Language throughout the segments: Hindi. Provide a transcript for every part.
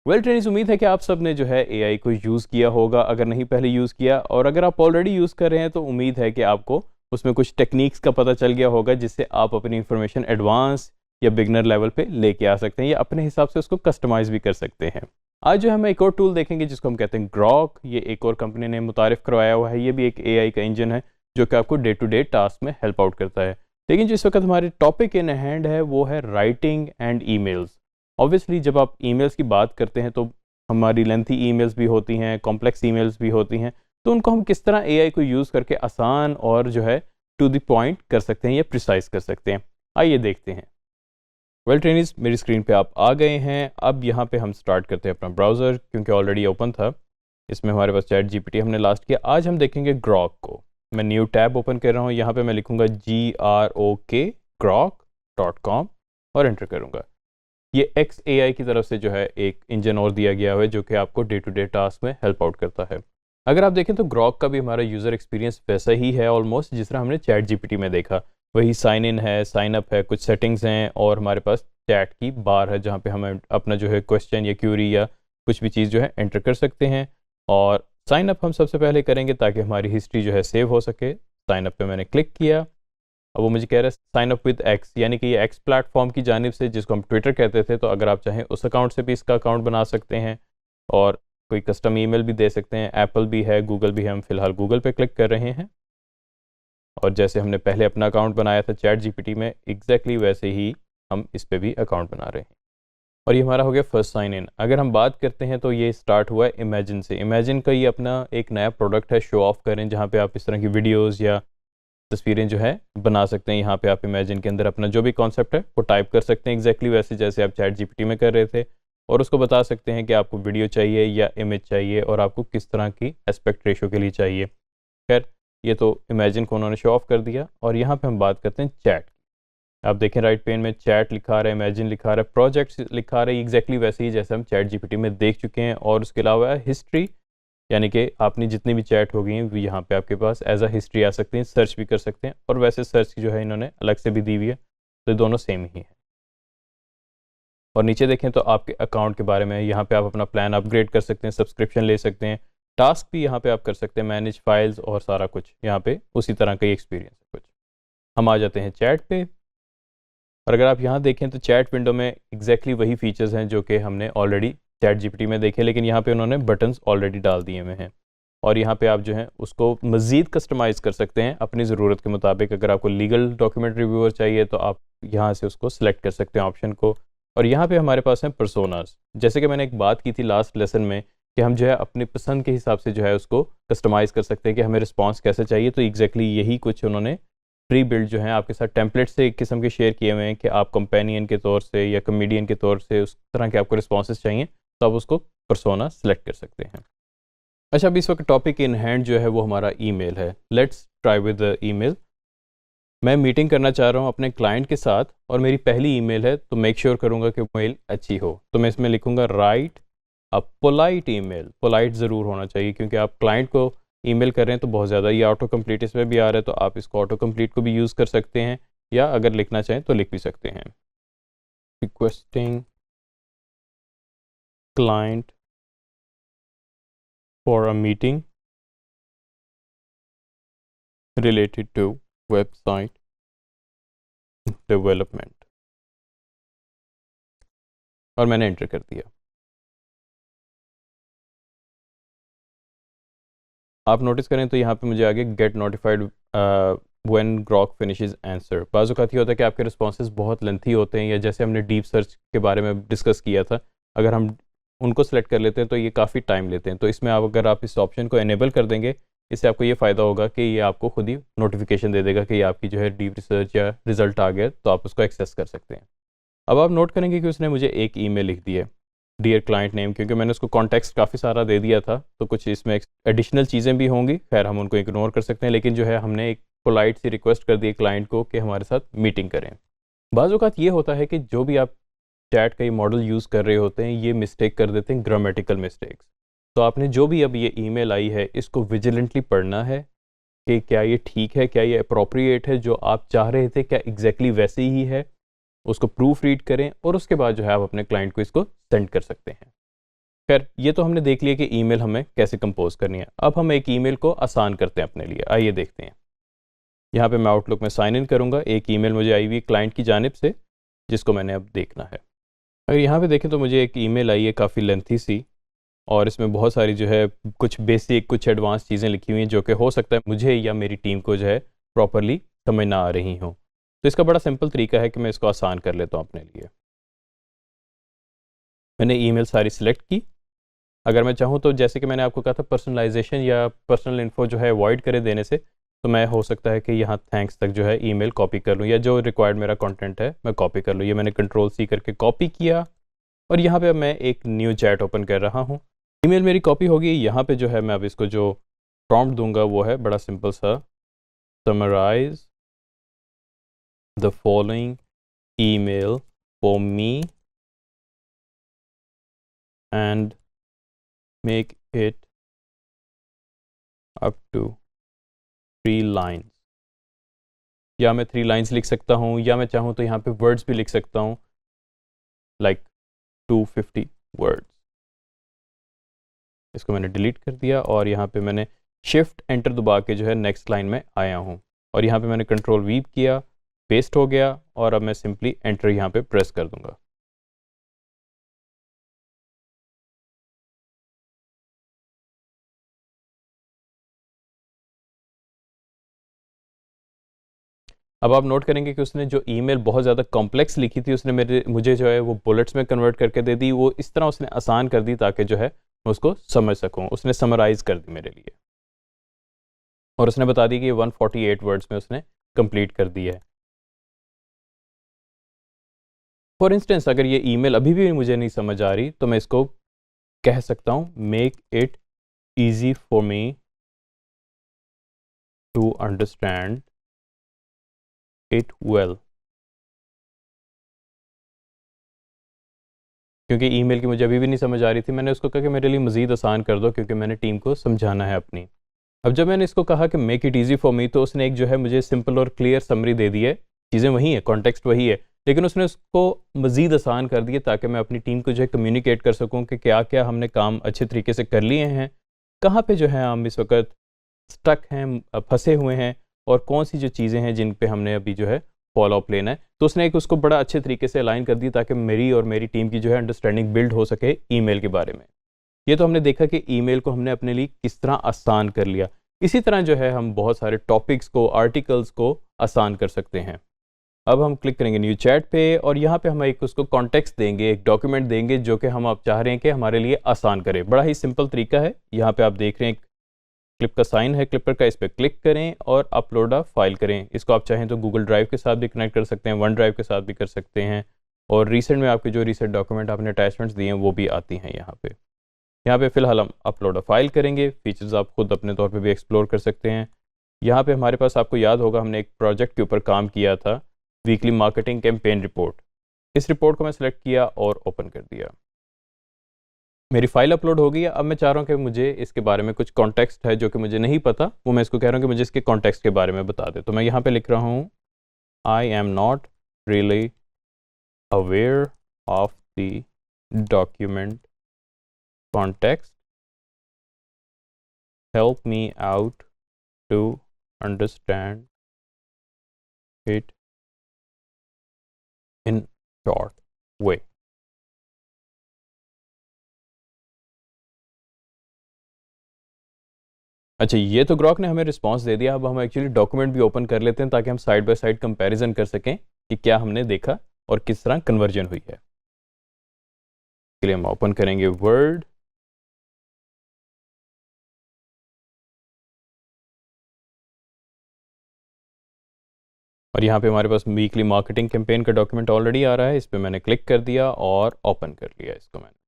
ट्रेनिंग्स, उम्मीद है कि आप सब ने जो है एआई को यूज़ किया होगा, अगर नहीं पहले यूज़ किया, और अगर आप ऑलरेडी यूज़ कर रहे हैं तो उम्मीद है कि आपको उसमें कुछ टेक्निक्स का पता चल गया होगा जिससे आप अपनी इंफॉर्मेशन एडवांस या बिगनर लेवल पे लेके आ सकते हैं या अपने हिसाब से उसको कस्टमाइज़ भी कर सकते हैं। आज जो हम एक और टूल देखेंगे जिसको हम कहते हैं ग्रॉक। ये एक और कंपनी ने मुतारिफ करवाया हुआ है। ये भी एक एआई का इंजन है जो कि आपको डे टू डे टास्क में हेल्प आउट करता है। लेकिन जिस वक्त हमारे टॉपिक इन हैंड है वो है राइटिंग एंड ईमेल्स। ऑब्वियसली जब आप ईमेल्स की बात करते हैं तो हमारी लेंथी ईमेल्स भी होती हैं, कॉम्प्लेक्स ईमेल्स भी होती हैं, तो उनको हम किस तरह एआई को यूज़ करके आसान और जो है टू द पॉइंट कर सकते हैं या प्रिसाइज कर सकते हैं। आइए देखते हैं। ट्रेनिंग्स, मेरी स्क्रीन पे आप आ गए हैं। अब यहाँ पे हम स्टार्ट करते हैं अपना ब्राउज़र, क्योंकि ऑलरेडी ओपन था। इसमें हमारे पास चैट जीपीटी हमने लास्ट किया। आज हम देखेंगे ग्रॉक को। मैं न्यू टैब ओपन कर रहा हूँ। यहाँ पे मैं लिखूँगा GROK grok.com और एंटर करूँगा। ये XAI की तरफ से जो है एक इंजन और दिया गया है जो कि आपको डे टू डे टास्क में हेल्प आउट करता है। अगर आप देखें तो ग्रॉक का भी हमारा यूज़र एक्सपीरियंस वैसा ही है ऑलमोस्ट जिस तरह हमने चैट जीपीटी में देखा। वही साइन इन है, साइन अप है, कुछ सेटिंग्स हैं और हमारे पास चैट की बार है जहाँ पे हम अपना जो है क्वेश्चन या क्यूरी या कुछ भी चीज़ जो है एंटर कर सकते हैं। और साइन अप हम सबसे पहले करेंगे ताकि हमारी हिस्ट्री जो है सेव हो सके। साइन अप पे मैंने क्लिक किया। अब वो मुझे कह रहा है साइन अप विद एक्स, यानी कि ये एक्स प्लेटफॉर्म की जानिब से, जिसको हम ट्विटर कहते थे, तो अगर आप चाहें उस अकाउंट से भी इसका अकाउंट बना सकते हैं और कोई कस्टम ईमेल भी दे सकते हैं। एप्पल भी है, गूगल भी है। हम फिलहाल गूगल पे क्लिक कर रहे हैं और जैसे हमने पहले अपना अकाउंट बनाया था चैट जीपीटी में, एग्जैक्टली वैसे ही हम इस पे भी अकाउंट बना रहे हैं। और ये हमारा हो गया फर्स्ट साइन इन। अगर हम बात करते हैं तो ये स्टार्ट हुआ है इमेजिन से। इमेजिन का ये अपना एक नया प्रोडक्ट है, शो ऑफ करें, जहाँ पे आप इस तरह की वीडियोस या तस्वीरें जो है बना सकते हैं। यहाँ पे आप इमेजिन के अंदर अपना जो भी कॉन्सेप्ट है वो टाइप कर सकते हैं एग्जैक्टली वैसे जैसे आप चैट जीपीटी में कर रहे थे, और उसको बता सकते हैं कि आपको वीडियो चाहिए या इमेज चाहिए और आपको किस तरह की एस्पेक्ट रेशो के लिए चाहिए। खैर, ये तो इमेजिन को उन्होंने शो ऑफ कर दिया। और यहाँ पे हम बात करते हैं चैट। आप देखें राइट पेन में चैट लिखा रहा है, इमेजिन लिखा रहा है, प्रोजेक्ट्स लिखा रहा है, एग्जैक्टली वैसे ही जैसे हम चैट जीपीटी में देख चुके हैं। और उसके अलावा हिस्ट्री, यानी कि आपने जितनी भी चैट हो गई हैं यहाँ पे आपके पास एज अ हिस्ट्री आ सकती है, सर्च भी कर सकते हैं। और वैसे सर्च की जो है इन्होंने अलग से भी दी हुई है, तो ये दोनों सेम ही है। और नीचे देखें तो आपके अकाउंट के बारे में, यहाँ पे आप अपना प्लान अपग्रेड कर सकते हैं, सब्सक्रिप्शन ले सकते हैं, टास्क भी यहाँ पे आप कर सकते हैं, मैनेज फाइल्स और सारा कुछ यहाँ पे उसी तरह का ही एक्सपीरियंस है कुछ। हम आ जाते हैं चैट पे। और अगर आप यहाँ देखें तो चैट विंडो में एग्जैक्टली वही फीचर्स हैं जो कि हमने ऑलरेडी चैट जीपीटी में देखे, लेकिन यहाँ पे उन्होंने बटन्स ऑलरेडी डाल दिए हुए हैं। और यहाँ पे आप जो है उसको मज़ीद कस्टमाइज़ कर सकते हैं अपनी ज़रूरत के मुताबिक। अगर आपको लीगल डॉक्यूमेंट रिव्यूअर चाहिए तो आप यहाँ से उसको सिलेक्ट कर सकते हैं ऑप्शन को। और यहाँ पे हमारे पास हैं पर्सोनास। जैसे कि मैंने एक बात की थी लास्ट लेसन में कि हम जो है अपनी पसंद के हिसाब से जो है उसको कस्टमाइज़ कर सकते हैं कि हमें रिस्पॉन्स कैसे चाहिए। तो एग्जैक्टली यही कुछ उन्होंने प्री बिल्ड जो है आपके साथ टेम्पलेट से एक किस्म के शेयर किए हुए हैं कि आप कंपेनियन के तौर से या कॉमेडियन के तौर से उस तरह के आपको रिस्पॉन्सेज चाहिए तो आप उसको पर्सोना सेलेक्ट कर सकते हैं। अच्छा, अभी इस वक्त टॉपिक इन हैंड जो है वो हमारा ईमेल है। Let's try with the email. मैं मीटिंग करना चाह रहा हूँ अपने क्लाइंट के साथ और मेरी पहली ईमेल है, तो मेक श्योर करूँगा कि मेल अच्छी हो। तो मैं इसमें लिखूँगा right a polite email. Polite ज़रूर होना चाहिए क्योंकि आप क्लाइंट को ईमेल कर रहे हैं तो बहुत ज़्यादा ये ऑटो कंप्लीट इसमें भी आ रहा है, तो आप इसको ऑटो कंप्लीट को भी यूज़ कर सकते हैं या अगर लिखना चाहें तो लिख भी सकते हैं। Requesting client for a meeting related to website development, और मैंने एंटर कर दिया। आप नोटिस करें तो यहाँ पे मुझे आगे get notified when Grok finishes answer. बाज़ औक़ात ये होता है कि आपके रिस्पॉन्सेज बहुत लेंथी होते हैं, या जैसे हमने डीप सर्च के बारे में डिस्कस किया था, अगर हम उनको सेलेक्ट कर लेते हैं तो ये काफ़ी टाइम लेते हैं। तो इसमें अगर आप इस ऑप्शन को इनेबल कर देंगे, इससे आपको ये फ़ायदा होगा कि ये आपको खुद ही नोटिफिकेशन दे देगा कि ये आपकी जो है डीप रिसर्च या रिज़ल्ट आ गया, तो आप उसको एक्सेस कर सकते हैं। अब आप नोट करेंगे कि उसने मुझे एक ईमेल लिख दी है, डियर क्लाइंट नेम, क्योंकि मैंने उसको कॉन्टेक्स्ट काफ़ी सारा दे दिया था, तो कुछ इसमें एडिशनल चीज़ें भी होंगी। खैर, हम उनको इग्नोर कर सकते हैं, लेकिन जो है हमने एक पोलाइट सी रिक्वेस्ट कर दी है क्लाइंट को कि हमारे साथ मीटिंग करें। बाज़ औक़ात ये होता है कि जो भी आप चैट का ये मॉडल यूज़ कर रहे होते हैं, ये मिस्टेक कर देते हैं, ग्रामेटिकल मिस्टेक्स। तो आपने जो भी अब ये ईमेल आई है इसको विजिलेंटली पढ़ना है कि क्या ये ठीक है, क्या ये अप्रोप्रिएट है, जो आप चाह रहे थे क्या एग्जैक्टली वैसे ही है। उसको प्रूफ रीड करें और उसके बाद जो है आप अपने क्लाइंट को इसको सेंड कर सकते हैं। खैर ये तो हमने देख लिया कि ईमेल हमें कैसे कंपोज करनी है। अब हम एक ईमेल को आसान करते हैं अपने लिए। आइए देखते हैं। यहाँ पे मैं आउटलुक में साइन इन करूँगा। एक ईमेल मुझे आई हुई क्लाइंट की जानिब से, जिसको मैंने अब देखना है। अगर यहाँ पे देखें तो मुझे एक ईमेल आई है काफ़ी लेंथी सी, और इसमें बहुत सारी जो है कुछ बेसिक कुछ एडवांस चीज़ें लिखी हुई हैं जो कि हो सकता है मुझे या मेरी टीम को जो है प्रॉपरली समझ ना आ रही हों। तो इसका बड़ा सिंपल तरीका है कि मैं इसको आसान कर लेता हूँ अपने लिए। मैंने ईमेल सारी सिलेक्ट की। अगर मैं चाहूँ तो जैसे कि मैंने आपको कहा था पर्सनलाइजेशन या पर्सनल इन्फो जो है अवॉइड करे देने से, तो मैं हो सकता है कि यहाँ थैंक्स तक जो है ईमेल कॉपी कर लूँ, या जो रिक्वायर्ड मेरा कंटेंट है मैं कॉपी कर लूँ। ये मैंने कंट्रोल सी करके कॉपी किया, और यहाँ पे अब मैं एक न्यू चैट ओपन कर रहा हूँ। ईमेल मेरी कॉपी होगी। यहाँ पे जो है मैं अब इसको जो प्रॉम्प्ट दूंगा वो है बड़ा सिंपल सा, summarise the following email for me and make it up to 3 lines. या मैं 3 लाइन्स लिख सकता हूँ, या मैं चाहूँ तो यहाँ पे वर्ड्स भी लिख सकता हूँ, लाइक 250 वर्ड्स। इसको मैंने डिलीट कर दिया, और यहाँ पे मैंने शिफ्ट एंटर दबा के जो है नेक्स्ट लाइन में आया हूँ, और यहाँ पे मैंने कंट्रोल वी किया, पेस्ट हो गया, और अब मैं सिंपली एंटर यहाँ पे प्रेस कर दूंगा। अब आप नोट करेंगे कि उसने जो ईमेल बहुत ज़्यादा कॉम्प्लेक्स लिखी थी उसने मुझे जो है वो बुलेट्स में कन्वर्ट करके दे दी। वो इस तरह उसने आसान कर दी ताकि जो है मैं उसको समझ सकूँ। उसने समराइज कर दी मेरे लिए, और उसने बता दी कि 148 वर्ड्स में उसने कंप्लीट कर दी है। फॉर इंस्टेंस अगर ये ईमेल अभी भी मुझे नहीं समझ आ रही तो मैं इसको कह सकता हूँ, make it easy for me to understand it well. क्योंकि ईमेल की मुझे अभी भी नहीं समझ आ रही थी, मैंने उसको कहा कि मेरे लिए मज़ीद आसान कर दो क्योंकि मैंने टीम को समझाना है अपनी। अब जब मैंने इसको कहा कि मेक इट ईजी फॉर मी, तो उसने एक जो है मुझे सिंपल और क्लियर समरी दे दी है। चीज़ें वही हैं, कॉन्टेक्स्ट वही है, लेकिन उसने उसको मज़ीद आसान कर दिया ताकि मैं अपनी टीम को जो है कम्युनिकेट कर सकूँ कि क्या क्या हमने काम अच्छे तरीके से कर लिए हैं, कहाँ पे जो है हम इस वक्त स्टक हैं, फंसे हुए हैं, और कौन सी जो चीज़ें हैं जिन पे हमने अभी जो है फॉलो अप लेना है। तो उसने एक उसको बड़ा अच्छे तरीके से अलाइन कर दी ताकि मेरी और मेरी टीम की जो है अंडरस्टैंडिंग बिल्ड हो सके ईमेल के बारे में। ये तो हमने देखा कि ईमेल को हमने अपने लिए किस तरह आसान कर लिया। इसी तरह जो है हम बहुत सारे टॉपिक्स को, आर्टिकल्स को आसान कर सकते हैं। अब हम क्लिक करेंगे न्यू चैट पे, और यहाँ पे हम एक उसको कॉन्टेक्स्ट देंगे, एक डॉक्यूमेंट देंगे जो कि हम आप चाह रहे हैं कि हमारे लिए आसान करे। बड़ा ही सिंपल तरीका है। यहाँ पे आप देख रहे हैं क्लिप का साइन है क्लिपर का, इस पर क्लिक करें और अपलोड अ फाइल करें। इसको आप चाहें तो गूगल ड्राइव के साथ भी कनेक्ट कर सकते हैं, वन ड्राइव के साथ भी कर सकते हैं, और रिसेंट में आपके जो रिसेंट डॉक्यूमेंट आपने अटैचमेंट्स दिए हैं वो भी आती हैं यहाँ पे। यहाँ पे फ़िलहाल हम अपलोड अ फाइल करेंगे। फीचर्स आप खुद अपने तौर पे भी एक्सप्लोर कर सकते हैं। यहाँ पे हमारे पास, आपको याद होगा, हमने एक प्रोजेक्ट के ऊपर काम किया था, वीकली मार्केटिंग कैंपेन रिपोर्ट। इस रिपोर्ट को मैं सेलेक्ट किया और ओपन कर दिया। मेरी फाइल अपलोड हो गई है। अब मैं चाह रहा हूँ कि मुझे इसके बारे में कुछ कॉन्टेक्स्ट है जो कि मुझे नहीं पता, वो मैं इसको कह रहा हूँ कि मुझे इसके कॉन्टेक्स्ट के बारे में बता दे। तो मैं यहाँ पे लिख रहा हूँ, I am not really aware of the document context, help me out to understand it in short way। अच्छा, ये तो ग्रॉक ने हमें रिस्पांस दे दिया। अब हम एक्चुअली डॉक्यूमेंट भी ओपन कर लेते हैं ताकि हम साइड बाय साइड कंपैरिजन कर सकें कि क्या हमने देखा और किस तरह कन्वर्जन हुई है। इसके लिए हम ओपन करेंगे वर्ड, और यहाँ पे हमारे पास वीकली मार्केटिंग कैंपेन का डॉक्यूमेंट ऑलरेडी आ रहा है। इस पर मैंने क्लिक कर दिया और ओपन कर लिया इसको मैंने।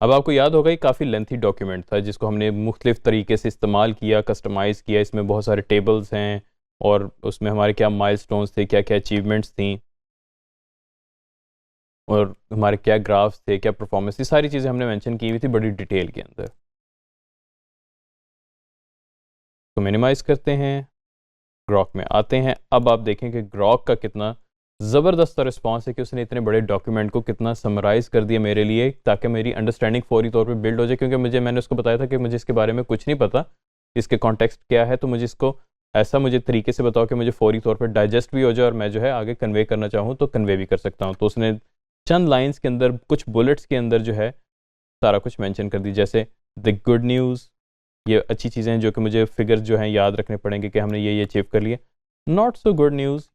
अब आपको याद होगा ये काफ़ी लेंथी डॉक्यूमेंट था जिसको हमने मुख्तलिफ तरीके से इस्तेमाल किया, कस्टमाइज़ किया। इसमें बहुत सारे टेबल्स हैं, और उसमें हमारे क्या माइलस्टोन्स थे, क्या क्या अचीवमेंट्स थी, और हमारे क्या ग्राफ्स थे, क्या परफॉर्मेंस थी, सारी चीज़ें हमने मेंशन की हुई थी बड़ी डिटेल के अंदर। तो मिनिमाइज़ करते हैं, ग्रॉक में आते हैं। अब आप देखें कि ग्रॉक का कितना ज़बरदस्त रिस्पॉन्स है कि उसने इतने बड़े डॉक्यूमेंट को कितना समराइज़ कर दिया मेरे लिए, ताकि मेरी अंडरस्टैंडिंग फौरी तौर पे बिल्ड हो जाए, क्योंकि मैंने उसको बताया था कि मुझे इसके बारे में कुछ नहीं पता, इसके कॉन्टेक्स्ट क्या है, तो मुझे इसको ऐसा मुझे तरीके से बताओ कि मुझे फौरी तौर पे डाइजेस्ट भी हो जाए और मैं जो है आगे कन्वे करना चाहूँ तो कन्वे भी कर सकता हूँ। तो उसने चंद लाइन्स के अंदर, कुछ बुलेट्स के अंदर जो है सारा कुछ मेंशन कर दी, जैसे द गुड न्यूज़, ये अच्छी चीज़ें हैं जो कि मुझे फिगर्स जो हैं याद रखने पड़ेंगे कि हमने ये अचीव कर लिया। नॉट सो गुड न्यूज़,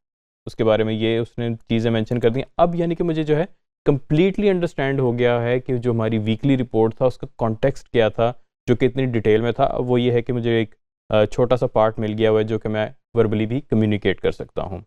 उसके बारे में ये उसने चीज़ें मेंशन कर दी। अब यानी कि मुझे जो है कंप्लीटली अंडरस्टैंड हो गया है कि जो हमारी वीकली रिपोर्ट था उसका कॉन्टेक्स्ट क्या था, जो कि इतनी डिटेल में था। अब वो ये है कि मुझे एक छोटा सा पार्ट मिल गया हुआ है जो कि मैं वर्बली भी कम्युनिकेट कर सकता हूँ।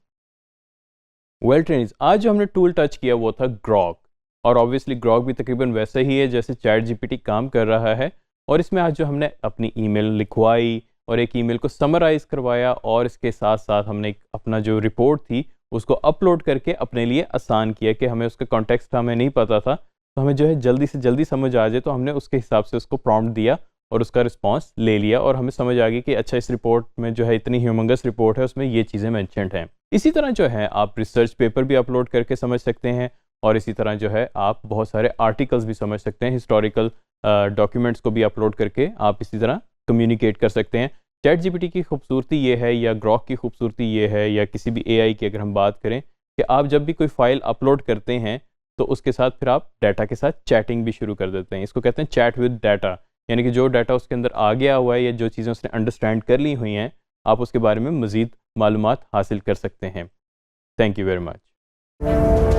वेल ट्रेनिंग, आज जो हमने टूल टच किया वो था ग्रॉक, और ऑब्वियसली ग्रॉक भी तकरीबन वैसा ही है जैसे चैट जीपीटी काम कर रहा है। और इसमें आज जो हमने अपनी ईमेल लिखवाई और एक ईमेल को समराइज़ करवाया, और इसके साथ साथ हमने अपना जो रिपोर्ट थी उसको अपलोड करके अपने लिए आसान किया कि हमें उसका कॉन्टेक्स्ट हमें नहीं पता था, तो हमें जो है जल्दी से जल्दी समझ आ जाए, तो हमने उसके हिसाब से उसको प्रॉम्प्ट दिया और उसका रिस्पांस ले लिया, और हमें समझ आ गई कि अच्छा इस रिपोर्ट में जो है इतनी ह्यूमंगस रिपोर्ट है, उसमें ये चीज़ें मेंशन्ड हैं। इसी तरह जो है आप रिसर्च पेपर भी अपलोड करके समझ सकते हैं, और इसी तरह जो है आप बहुत सारे आर्टिकल्स भी समझ सकते हैं, हिस्टोरिकल डॉक्यूमेंट्स को भी अपलोड करके आप इसी तरह कम्युनिकेट कर सकते हैं। चैट जीपीटी की खूबसूरती ये है, या ग्रॉक की खूबसूरती ये है, या किसी भी एआई की अगर हम बात करें, कि आप जब भी कोई फाइल अपलोड करते हैं तो उसके साथ फिर आप डाटा के साथ चैटिंग भी शुरू कर देते हैं। इसको कहते हैं चैट विद डाटा, यानी कि जो डाटा उसके अंदर आ गया हुआ है या जो चीज़ें उसने अंडरस्टैंड कर ली हुई हैं, आप उसके बारे में मज़ीद मालूमात हासिल कर सकते हैं। Thank you very much.